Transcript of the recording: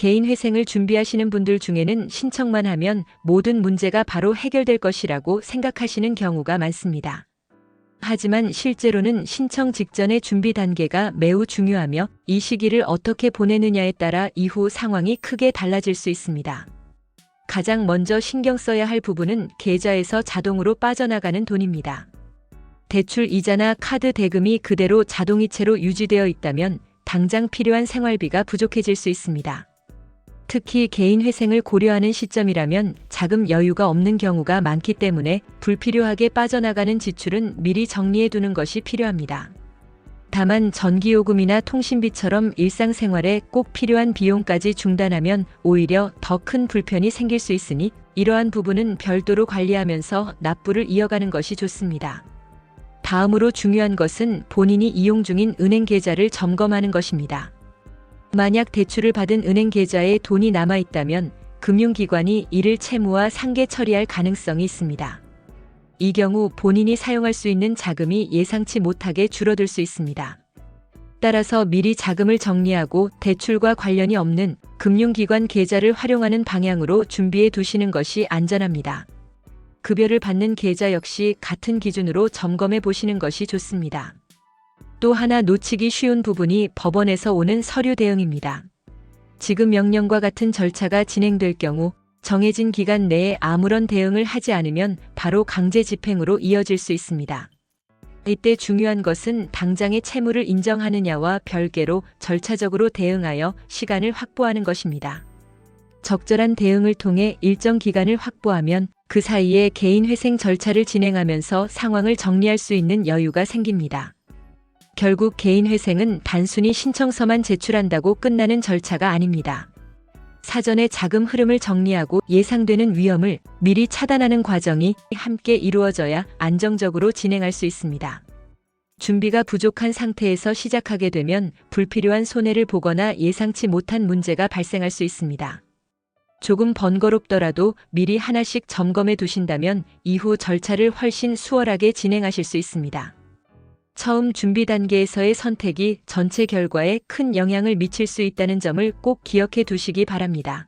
개인 회생을 준비하시는 분들 중에는 신청만 하면 모든 문제가 바로 해결될 것이라고 생각하시는 경우가 많습니다. 하지만 실제로는 신청 직전의 준비 단계가 매우 중요하며 이 시기를 어떻게 보내느냐에 따라 이후 상황이 크게 달라질 수 있습니다. 가장 먼저 신경 써야 할 부분은 계좌에서 자동으로 빠져나가는 돈입니다. 대출 이자나 카드 대금이 그대로 자동이체로 유지되어 있다면 당장 필요한 생활비가 부족해질 수 있습니다. 특히 개인 회생을 고려하는 시점이라면 자금 여유가 없는 경우가 많기 때문에 불필요하게 빠져나가는 지출은 미리 정리해 두는 것이 필요합니다. 다만 전기요금이나 통신비처럼 일상생활에 꼭 필요한 비용까지 중단하면 오히려 더 큰 불편이 생길 수 있으니 이러한 부분은 별도로 관리하면서 납부를 이어가는 것이 좋습니다. 다음으로 중요한 것은 본인이 이용 중인 은행 계좌를 점검하는 것입니다. 만약 대출을 받은 은행 계좌에 돈이 남아 있다면 금융기관이 이를 채무와 상계 처리할 가능성이 있습니다. 이 경우 본인이 사용할 수 있는 자금이 예상치 못하게 줄어들 수 있습니다. 따라서 미리 자금을 정리하고 대출과 관련이 없는 금융기관 계좌를 활용하는 방향으로 준비해 두시는 것이 안전합니다. 급여를 받는 계좌 역시 같은 기준으로 점검해 보시는 것이 좋습니다. 또 하나 놓치기 쉬운 부분이 법원에서 오는 서류 대응입니다. 지급 명령과 같은 절차가 진행될 경우 정해진 기간 내에 아무런 대응을 하지 않으면 바로 강제 집행으로 이어질 수 있습니다. 이때 중요한 것은 당장의 채무를 인정하느냐와 별개로 절차적으로 대응하여 시간을 확보하는 것입니다. 적절한 대응을 통해 일정 기간을 확보하면 그 사이에 개인 회생 절차를 진행하면서 상황을 정리할 수 있는 여유가 생깁니다. 결국 개인 회생은 단순히 신청서만 제출한다고 끝나는 절차가 아닙니다. 사전에 자금 흐름을 정리하고 예상되는 위험을 미리 차단하는 과정이 함께 이루어져야 안정적으로 진행할 수 있습니다. 준비가 부족한 상태에서 시작하게 되면 불필요한 손해를 보거나 예상치 못한 문제가 발생할 수 있습니다. 조금 번거롭더라도 미리 하나씩 점검해 두신다면 이후 절차를 훨씬 수월하게 진행하실 수 있습니다. 처음 준비 단계에서의 선택이 전체 결과에 큰 영향을 미칠 수 있다는 점을 꼭 기억해 두시기 바랍니다.